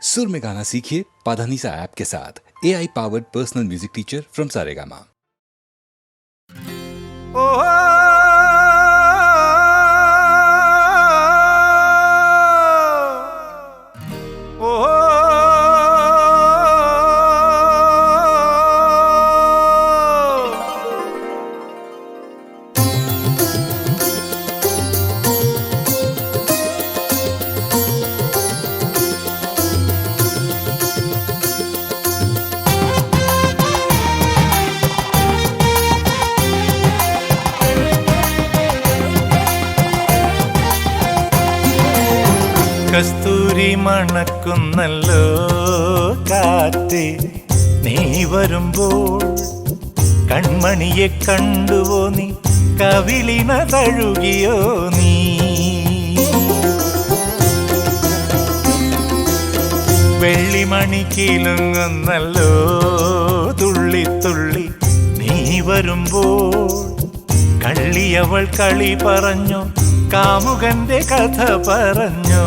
सुर में गाना सीखिए पाधानीसा ऐप के साथ। AI powered personal music teacher from Saregama. കസ്തൂരി മണക്കുന്നല്ലോ കാറ്റ്, നീ വരുമ്പോൾ കൺമണിയെ കണ്ടുവോ നീ, കവിളിന തഴുകിയോ നീ. വെള്ളിമണി കിലുങ്ങുന്നല്ലോ തുള്ളി തുള്ളി, നീ വരുമ്പോൾ കള്ളിയവൾ കളി പറഞ്ഞു, കാമുകന്റെ കഥ പറഞ്ഞു.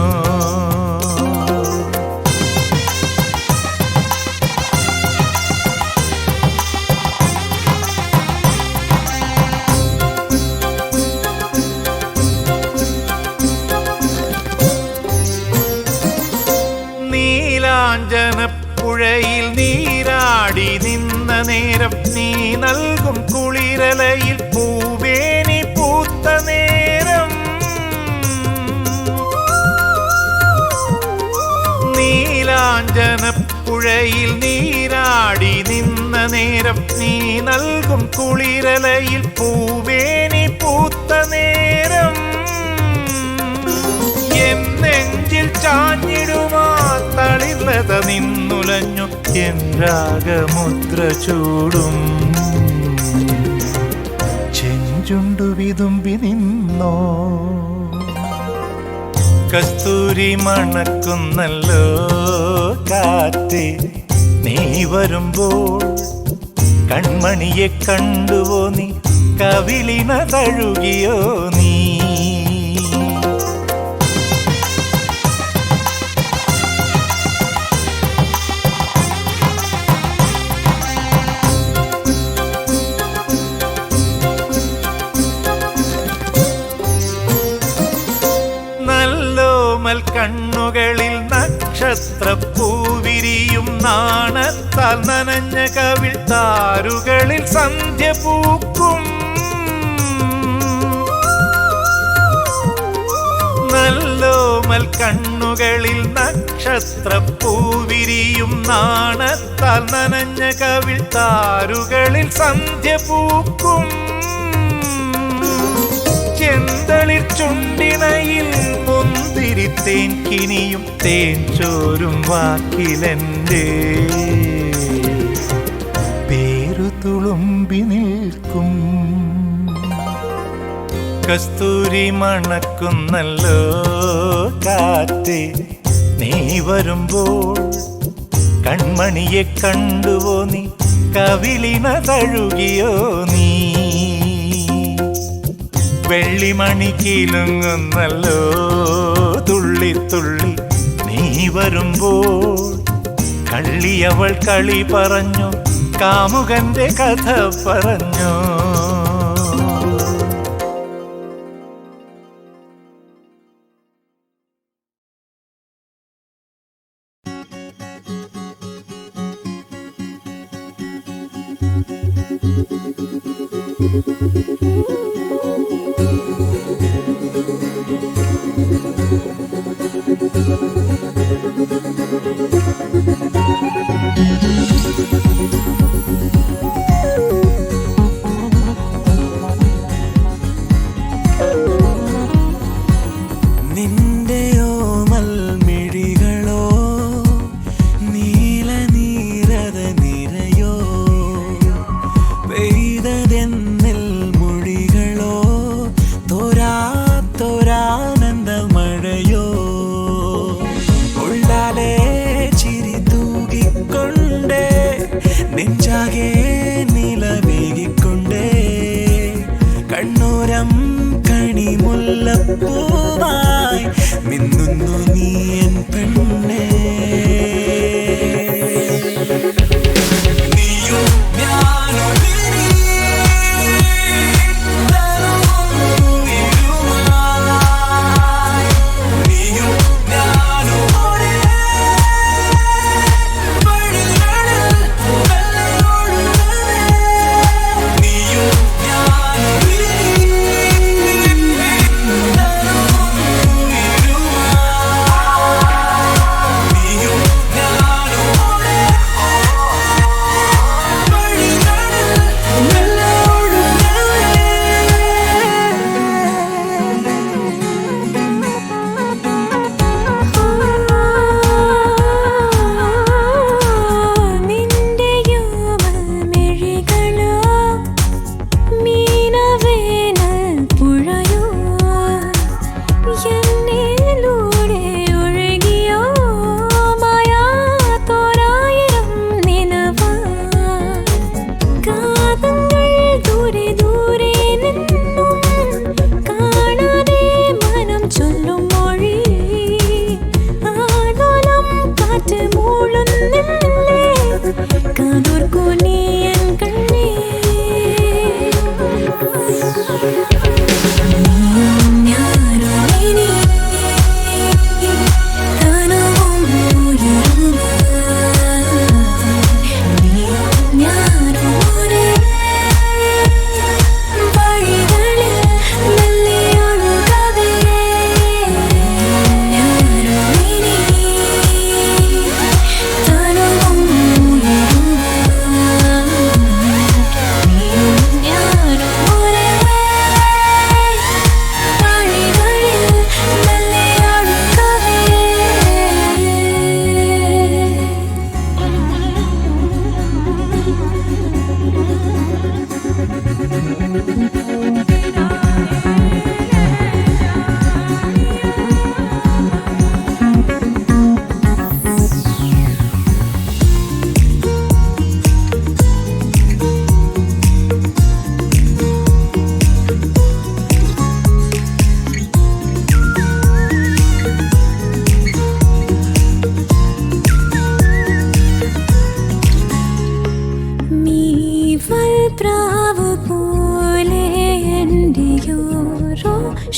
നീലാഞ്ജനപ്പുഴയിൽ നീരാടി നിന്ന നേരം, നീ നൽകും കുളിരലയിൽ പൂവേനി പൂത്ത നേരം. നീലാഞ്ജനപ്പുഴയിൽ നീരാടി നിന്ന നേരം, നീ നൽകും കുളിരലയിൽ പൂവേനി പൂത്ത നേരം. എന്നെഞ്ചിൽ ചാഞ്ഞിടുമാ തളിർലത നിന്നുലഞ്ഞു, എൻ രാഗമുദ്ര ചൂടും ചെഞ്ചുണ്ടു വിതുമ്പി നിന്നോ. കസ്തൂരി മണക്കുന്നല്ലോ കാറ്റ്, നീ വരുമ്പോൾ കൺമണിയെ കണ്ടുവോ നീ, കവിളിന തഴുകിയോ നീ. കണ്ണുകളിൽ നക്ഷത്രപ്പൂവിരിയും, നാണത്താൽ നനഞ്ഞ കവിൾ താരുകളിൽ സന്ധ്യ പൂക്കും. നല്ലോമൽ കണ്ണുകളിൽ നക്ഷത്രപ്പൂവിരിയും, നാണത്താൽ നനഞ്ഞ കവിൾ താരുകളിൽ സന്ധ്യ പൂക്കും. ചെന്തളിർ ചുണ്ടിണയിൽ മുന്തിരിത്തേൻ കിനിയും, തേൻ ചോരും വാക്കിലെൻ്റെ പേരു തുളുമ്പി നിൽക്കും. കസ്തൂരി മണക്കുന്നല്ലോ കാറ്റ്, നീ വരുമ്പോൾ കൺമണിയെ കണ്ടുവോ നീ, കവിളിന തഴുകിയോ നീ. വെള്ളിമണി കിലുങ്ങുന്നല്ലോ തുള്ളി തുള്ളി, നീ വരുമ്പോൾ കള്ളിയവൾ കളി പറഞ്ഞു, കാമുകന്റെ കഥ പറഞ്ഞു. പെയ്തതെന്നിൽ മൊഴികൾ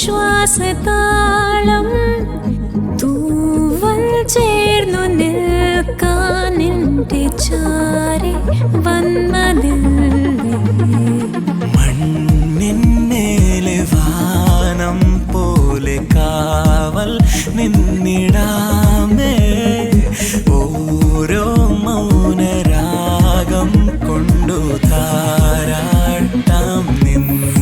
ശ്വാസതാളം തൂവൽ ചേർന്നു നിൽക്കാൻ എൻ്റെ ചാരി വന്നതില്ലേ മണ്ണിന്മേലെ വാനം പോലെ കാവൽ നിന്നിടാമേ ഓരോ മൗനരാഗം കൊണ്ടു താരാട്ടാം നിന്നെ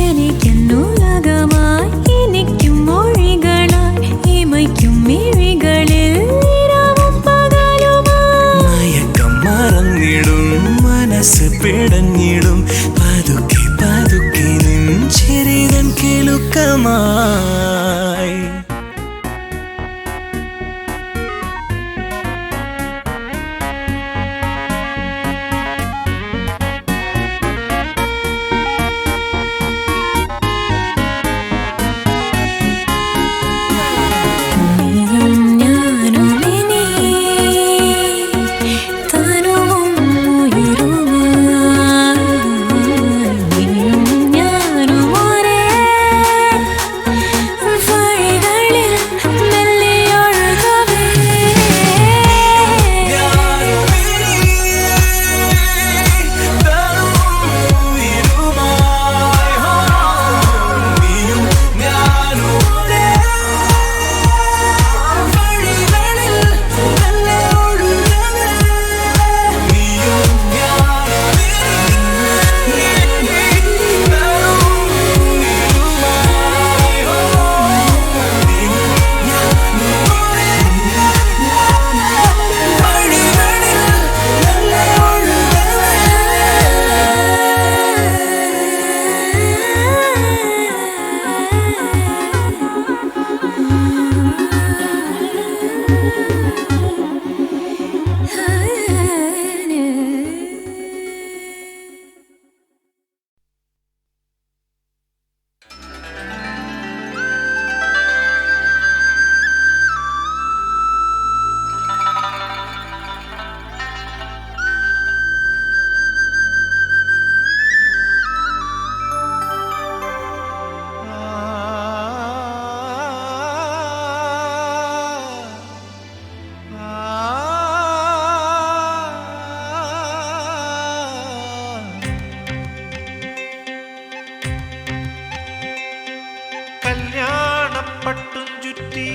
എനിക്കെന്നുലകമായി എനിക്കും മൊഴികളായി ഇമയ്ക്കും മിഴികളിൽ നിറവും പകലുമായി മയക്കം മറന്നിടും മനസ്സ് പിടഞ്ഞിടും പതുക്കെ പതുക്കെ നിൻ ചിരിതൻ കിലുക്കമായി കല്യാണപ്പട്ടും ചുറ്റി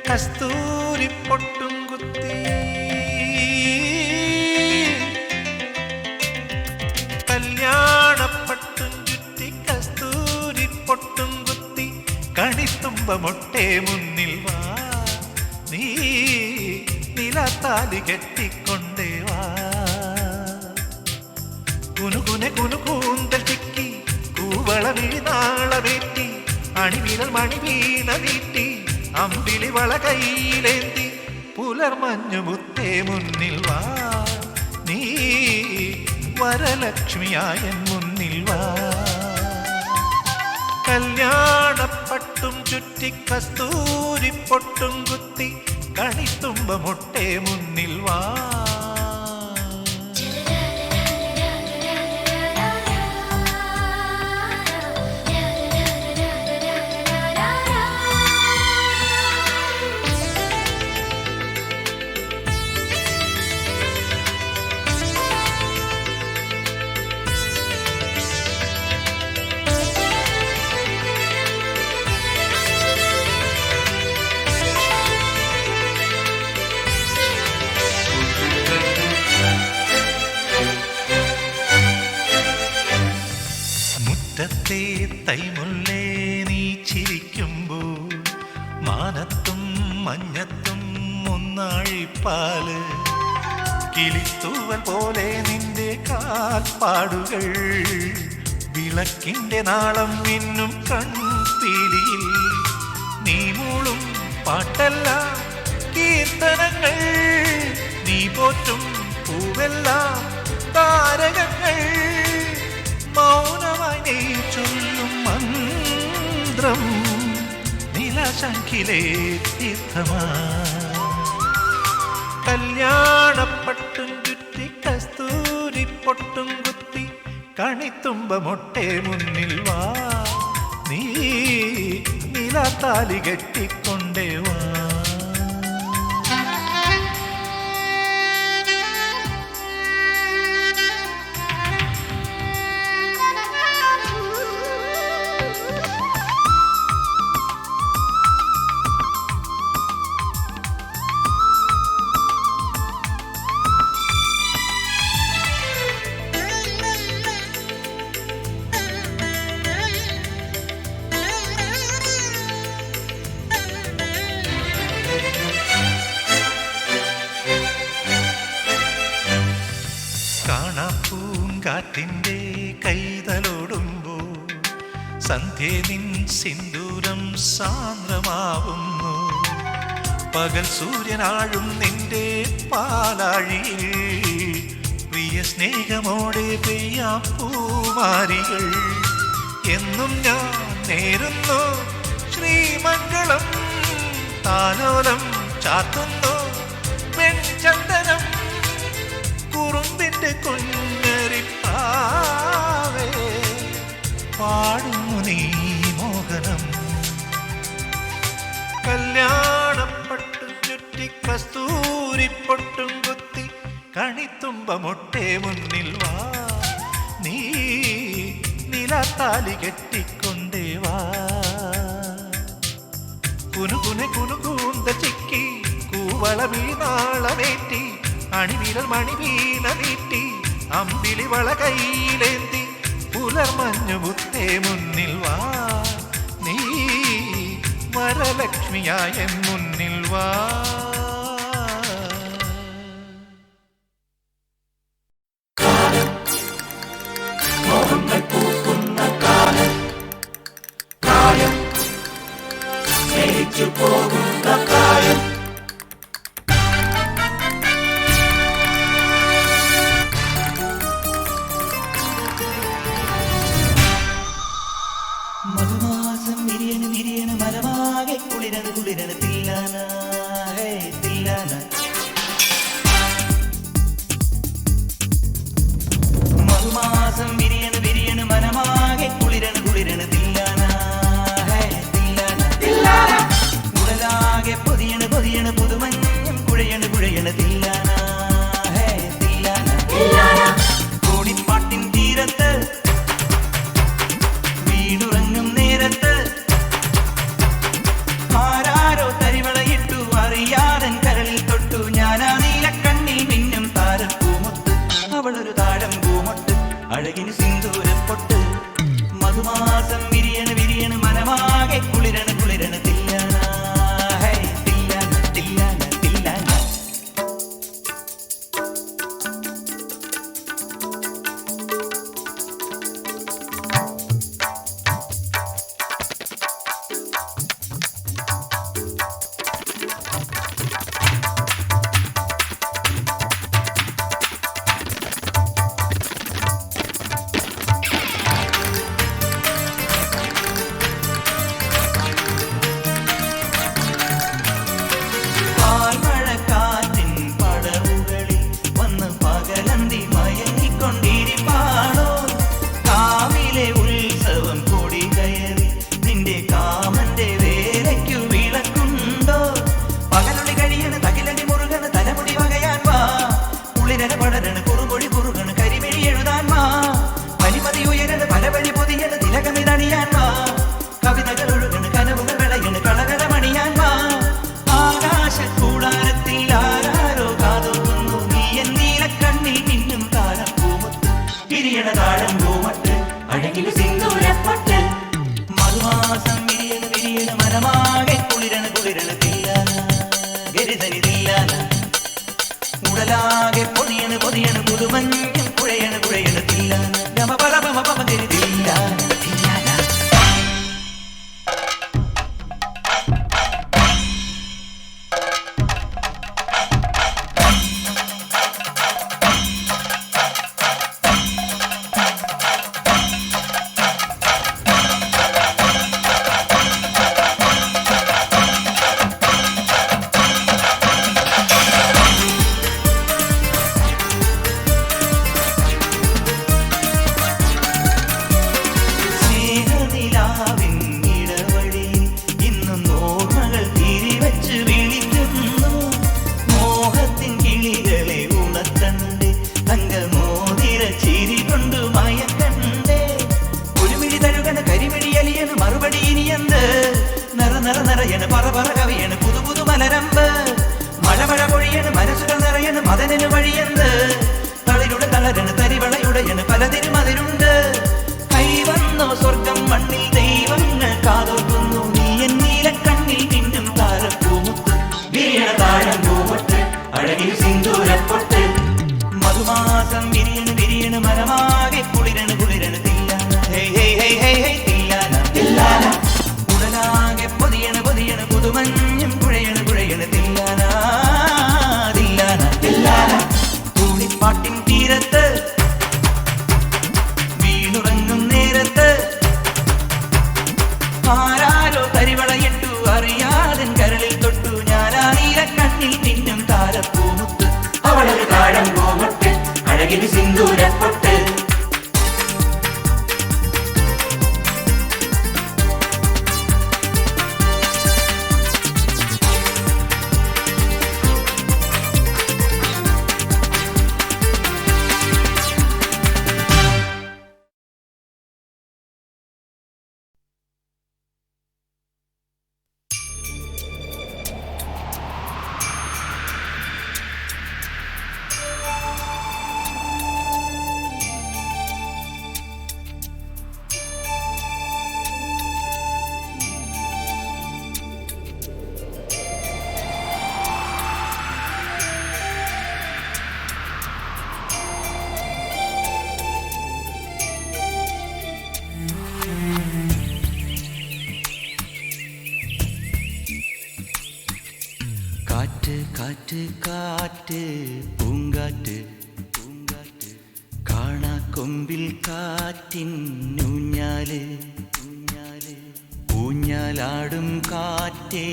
കസ്തൂരി പൊട്ടും കുത്തി കല്യാണപ്പട്ടും ചുറ്റി കസ്തൂരി പൊട്ടും കുത്തി കണിത്തുമ്പ മൊട്ടേ മുന്നിൽ വാ നീ നിലത്താലി കെട്ടിക്കൊണ്ടേ വാ കുനുകുനെ കുനുകൂന്തൽ ചിക്കി കൂവളവിഴി നാളവേറ്റി അണിവിരൽ മണിവീണ നീട്ടി അമ്പിളി വള കയ്യിലേന്തി പുലർമഞ്ഞു മുത്തേ മുന്നിൽ വാ നീ വരലക്ഷ്മിയായ മുന്നിൽ വാ കല്യാണപ്പട്ടും ചുറ്റി കസ്തൂരി പൊട്ടും കുത്തി കണിത്തുമ്പ മൊട്ടേ മുന്നിൽ വാ മുറ്റത്തെ തൈമുല്ലേ നീ ചിരിക്കുമ്പോൾ മാനത്തും മഞ്ഞത്തും ഒന്നാഴിപ്പാല് കിളിത്തൂവൽ പോലെ നിന്റെ കാൽപ്പാടുകൾ വിളക്കിന്റെ നാളം മിന്നും കൺപീലിയിൽ നീ മൂളും പാട്ടെല്ലാം കീർത്തനങ്ങൾ നീ പോറ്റും പൂവെല്ലാം താരകങ്ങൾ മൗനമായി നീ ചൊല്ലും മന്ത്രം നിലശങ്കിലേ തീർത്ഥമാ കല്യാണപ്പട്ടും ചുറ്റി കസ്തൂരി പൊട്ടും കുത്തി കണിത്തുമ്പമൊട്ടെ മുന്നിൽ വാ നീ നിലാത്താലി കെട്ടിക്കൊണ്ടേ വാ പൂങ്കാറ്റിൻ്റെ കൈതലോടുമ്പോൾ സന്ധ്യ നിൻ സിന്ദൂരം സാന്ദ്രമാവുന്നു പകൽ സൂര്യനാഴും നിന്റെ പാലാഴിയിൽ പ്രിയ സ്നേഹമോടെ പെയ്യാം പൂമാരികൾ എന്നും ഞാൻ നേരുന്നു ശ്രീമംഗളം താലോലം ചാത്തുന്നു പെൺചന്ദനം കുറുമ്പിന്റെ കുഞ്ഞരിപ്പാവേ പാടുന്നു നീ മോഹനം കല്യാണപ്പട്ടും ചുറ്റി കസ്തൂരിപ്പൊട്ടും കുത്തി കണിത്തുമ്പമൊട്ടെ മുന്നിൽ വാ നീ നിലാത്താലി കെട്ടിക്കൊണ്ടേ വാ കുനുകുനെ കുനുകൂന്ത ചിക്കി കൂവള വീണാളമേറ്റി അണിവിരൽ മണിവീണ നീട്ടി അമ്പിളി വള കൈയിലേന്തി പുലർമഞ്ഞു മുത്തേ മുന്നിൽ വാ നീ വരലക്ഷ്മിയായ മുന്നിൽ വാ മധുമാസം വിരിയണ് വിരിയണ് മരമാകെ കുളിരണ് കുളിരണ് തില്ലാന തില്ലാന മധുമാസം വിരിയണ് വിരിയണ് മരമാകെ കുളിരണ് കുളിരണ് തില്ലാന തില്ലാന ഉടലാകെ പൊതിയണ് പൊതിയണ് പുതുമഞ്ഞും കുഴയണ് കുഴയണ് തില്ലാന തില്ലാന കോടിപ്പാട്ടിൻ തീരത്ത് വീടുറങ്ങും നേരത്ത് ആരാരോ തരിവളയിട്ടു അറിയാതൻ കരളിൽ തൊട്ടു ഞാനാ നീലക്കണ്ണിൽ മിന്നും താരപ്പൂമുത്ത് അവളൊരു താഴം പൂമൊട്ട് അഴകിന് സിന്ദൂരപ്പൊട്ട് മധുമാസം വിരിയണ് വിരിയണ് മനമാകെ കുളിരണ് കുളിരണ് തില്ലാന തില്ലാന തില്ലാന തില്ലാന പാൽമഴക്കാറ്റിൻ പടവുകളിൽ വന്ന് പകലന്തി മയങ്ങിക്കൊണ്ടിരിപ്പാണോ കാവിലെ ഉത്സവം കൊടി കയറി നിന്റെ കാമന്റെ വേലയ്ക്കു വിളക്കുണ്ടോ പകലൊളി കഴിയണ് തകിലടി മുറുകണ് തലമുടി വകയാൻ വാ കുളിരന പടരണ കുറുമൊഴി കുറുകണ് കരിമിഴി എഴുതാൻ വാ പനിമതി ഉയരണ് പലവഴി പൊതിയണ് തിലകമിതണിയാൻ വാ കവിതകൾ ഒഴുകണ് കനവുകൾ വിളയണ് കളകളമണിയാൻ വാ ആകാശക്കൂടാരത്തിൽ ആരാരോ കാതോക്കുന്നു നീ എന്നീലക്കണ്ണിൽ മിന്നും താരപ്പൂമുത്ത് വിരിയണ താഴം പൂമട്ട് അഴകിൽ സിന്ദൂരപ്പൊട്ട് മധുമാസം വിരിയണ് വിരിയണ് മരമാകെ കുളിരണ് കുളിരണ് തില്ലാന ഗരിതരി തില്ലാന ഉടലാകെ പൊതിയണ് പൊതിയണ് പുതുമഞ്ഞും കുഴയണ് കുഴയണ് തില്ലാന ഗമ പല പമ പമ തിരി തില്ലാന തില്ലാന കാറ്റ് കാറ്റ് കാറ്റ് പൂങ്കാറ്റ് പൂങ്കാറ്റ് കാണാ കൊമ്പിൽ കാറ്റിൻ ഊഞ്ഞാല് ഊഞ്ഞാല് ഊഞ്ഞാലാടും കാറ്റേ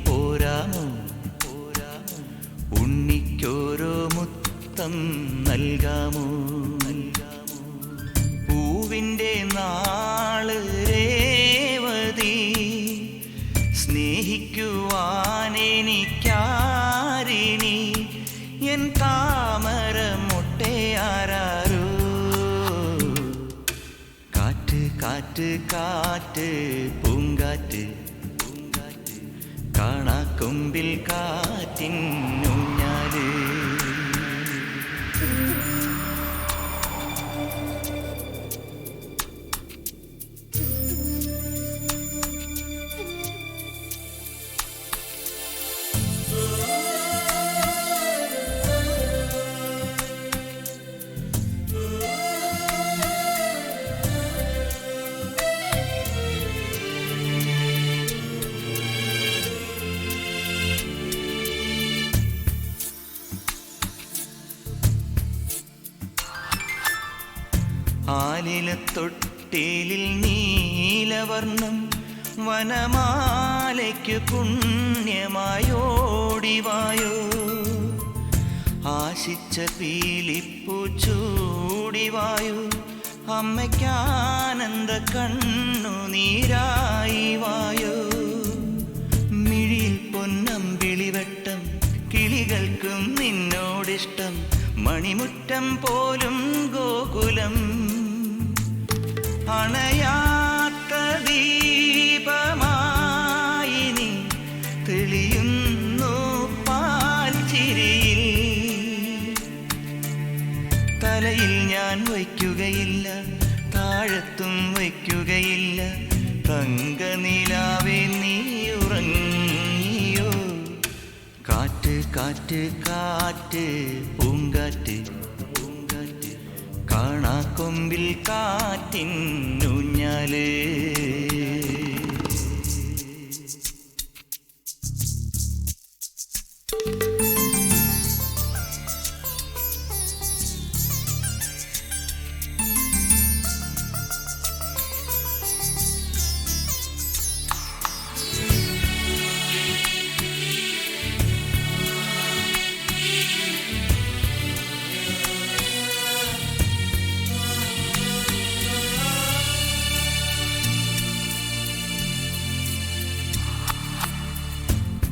പോരാമോ പോരാമോ ഉണ്ണിക്കോരോ മുത്തം നൽകാമോ നൽകാമോ പൂവിൻ്റെ നാള് രേവതി സ്നേഹിക്കുവാനെനിക്കാരിനി എൻ താമര മുട്ടയാരോ കാറ്റ് കാറ്റ് കാറ്റ് പൂങ്കാറ്റ് പൂങ്കാറ്റ് കാണാ കൊമ്പിൽ കാറ്റിൻ ഊഞ്ഞാല് ആലിലത്തൊട്ടിലിൽ നീലവർണ്ണം വനമാലയ്ക്കു പുണ്യമായോടിവായോ ആശിച്ച പീലിപ്പൂ ചൂടിവായോ അമ്മയ്ക്കാനന്ദ കണ്ണുനീരായി വായോ മിഴിയിൽ പൊന്നമ്പിളിവട്ടം കിളികൾക്കും നിന്നോടിഷ്ടം മണിമുറ്റം പോലും ഗോകുലം അണയാത്ത ദീപമായി നീ തെളിയുന്നു പാൽച്ചിരിയിൽ തലയിൽ ഞാൻ വയ്ക്കുകയില്ല താഴത്തും വയ്ക്കുകയില്ല തങ്കനിലാവേ നീ ഉറങ്ങിയോ കാറ്റ് കാറ്റ് കാറ്റ് പൂങ്കാറ്റ് പൂങ്കാറ്റ് കാണാ കൊമ്പിൽ കാറ്റിൻ ഊഞ്ഞാല്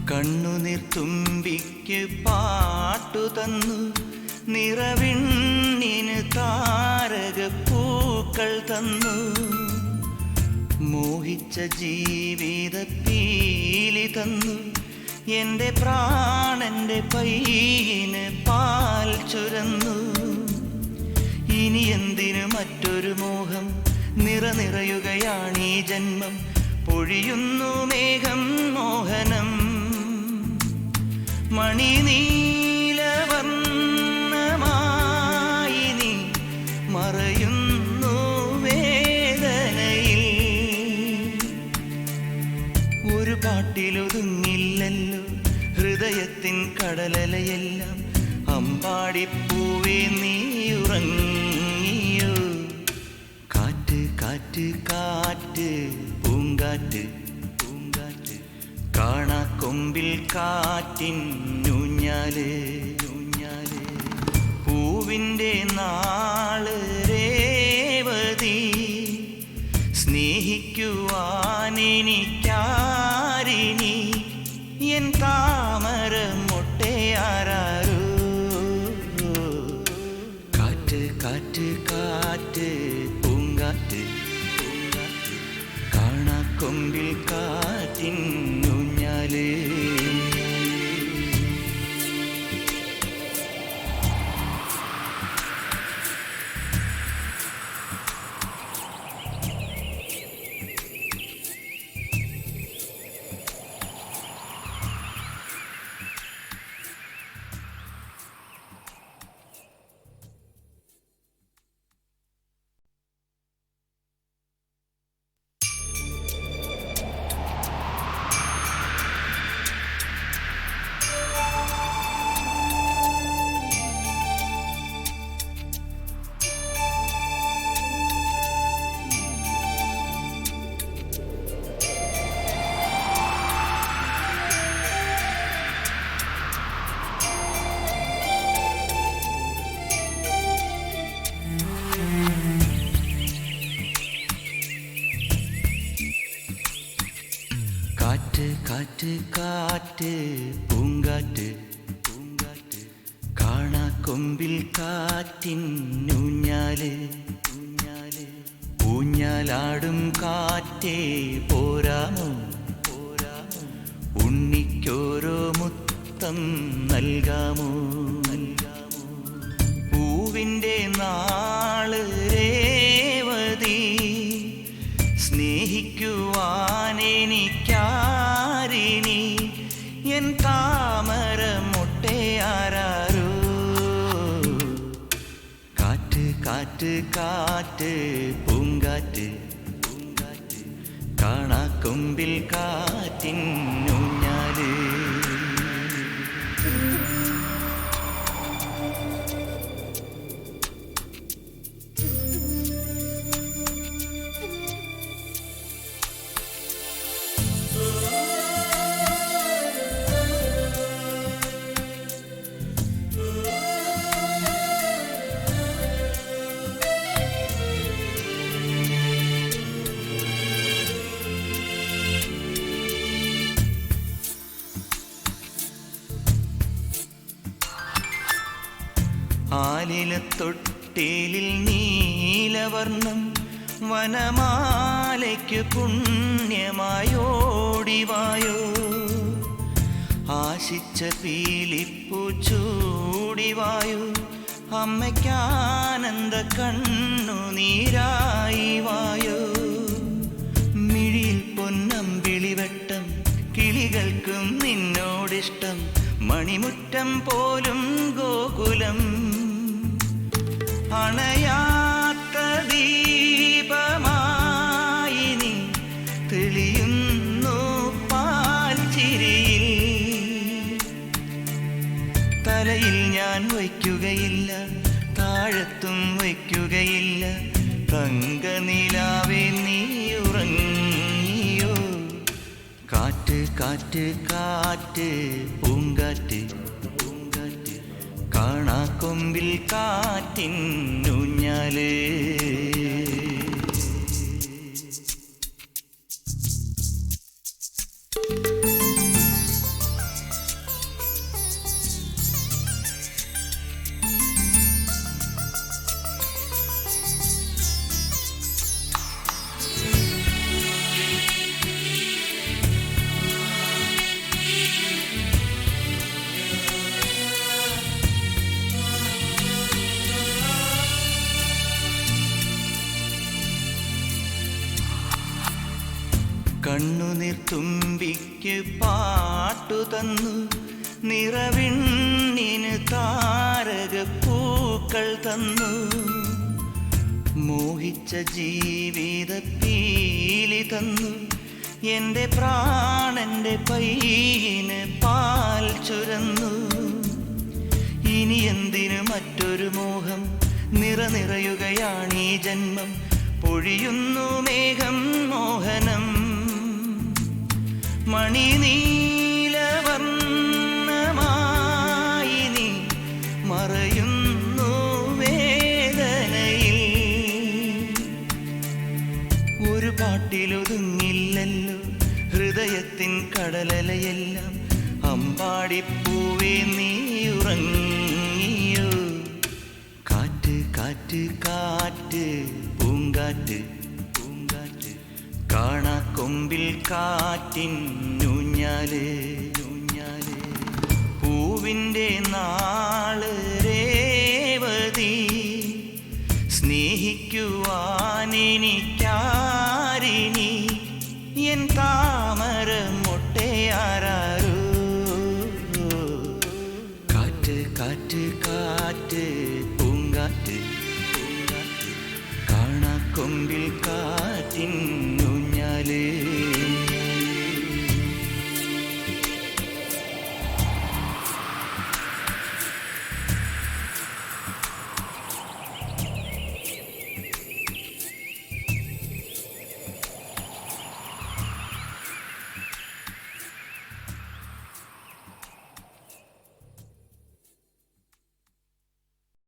കണ്ണുനീർ തുമ്പിക്ക് പാട്ടു തന്നു നിറവിണ്ണിന് താരകപ്പൂക്കൾ തന്നു മോഹിച്ച ജീവിത പീലി തന്നു എൻ്റെ പ്രാണന്റെ പൈയിന് പാൽ ചുരന്നു ഇനി എന്തിനു മറ്റൊരു മോഹം നിറയുകയാണീ ജന്മം പൊഴിയുന്നു മേഘം മോഹനം മണിനീലവർണ്ണമായി നീ മറയുന്നു വേദനയിൽ ഒരു പാട്ടിലൊതുങ്ങില്ലല്ലോ ഹൃദയത്തിൻ കടലലയെല്ലാം അമ്പാടിപ്പൂവേ നീ ഉറങ്ങിയോ കാറ്റ് കാറ്റ് കാറ്റ് പൂങ്കാറ്റ് പൂങ്കാറ്റ് കാണാ കൊമ്പിൽ കാറ്റിൻ ഊഞ്ഞാല് ഊഞ്ഞാല് പൂവിൻ്റെ നാള് രേവതി സ്നേഹിക്കുവാനെനിക്കാരിനി എൻ താമര മുട്ടയാരോ കാറ്റ് കാറ്റ് കാറ്റ് പൂങ്കാറ്റ് പൂങ്കാറ്റ് കാണാ കൊമ്പിൽ കാറ്റിൻ ഊഞ്ഞാല് കാറ്റ് പൂങ്കാറ്റ് പൂങ്കാറ്റ് കാണാക്കൊമ്പിൽ കാറ്റിന്നൂഞ്ഞാല് ഊഞ്ഞാല് ഊഞ്ഞാലാടും കാറ്റേ പോരാമോ പോരാമോ ഉണ്ണിക്കോരോ മുത്തം നൽകാമോ നൽകാമോ പൂവിൻ്റെ നാള് രേവതി സ്നേഹിക്കുവാനെനിക്കാരിനി എൻ താമര മുട്ടയാരോ കാറ്റ് കാറ്റ് കാറ്റ് പൂങ്കാറ്റ് പൂങ്കാറ്റ് കാണാക്കൊമ്പിൽ കാറ്റിന്നൂഞ്ഞാല് ആലിലത്തൊട്ടിലിൽ നീലവർണ്ണം വനമാലയ്ക്കു പുണ്യമായോടിവായോ ആശിച്ച പീലിപ്പൂ ചൂടിവായോ അമ്മയ്ക്കാനന്ദ കണ്ണുനീരായി വായോ മിഴിയിൽ പൊന്നമ്പിളിവട്ടം കിളികൾക്കും നിന്നോടിഷ്ടം മണിമുറ്റം പോലും ഗോകുലം അണയാത്ത ദീപമായി നീ തെളിയുന്നു പാൽച്ചിരിയിൽ തലയിൽ ഞാൻ വയ്ക്കുകയില്ല താഴത്തും വയ്ക്കുകയില്ല തങ്കനിലാവേ നീ ഉറങ്ങിയോ കാറ്റ് കാറ്റ് കാറ്റ് പൂങ്കാറ്റ് പൂങ്കാറ്റ് കാണാക്കൊമ്പിൽ കാറ്റിന്നൂഞ്ഞാല് കണ്ണുനീർ തുമ്പിക്ക് പാട്ടു തന്നു നിറവിണ്ണിന് താരകപ്പൂക്കൾ തന്നു മോഹിച്ച ജീവിത പീലി തന്നു എൻ്റെ പ്രാണന്റെ പൈയിന് പാൽ ചുരന്നു ഇനി എന്തിനു മറ്റൊരു മോഹം നിറയുകയാണീ ജന്മം പൊഴിയുന്നു മേഘം മോഹനം മണിനീലവർണ്ണമായി നീ മറയുന്നു വേദനയിൽ ഒരു പാട്ടിലൊതുങ്ങില്ലല്ലോ ഹൃദയത്തിൻ കടലലയെല്ലാം അമ്പാടിപ്പൂവേ നീ ഉറങ്ങിയോ കാറ്റ് കാറ്റ് കാറ്റ് പൂങ്കാറ്റ് പൂങ്കാറ്റ് കാണാക്കൊമ്പിൽ കാറ്റിന്നൂഞ്ഞാല്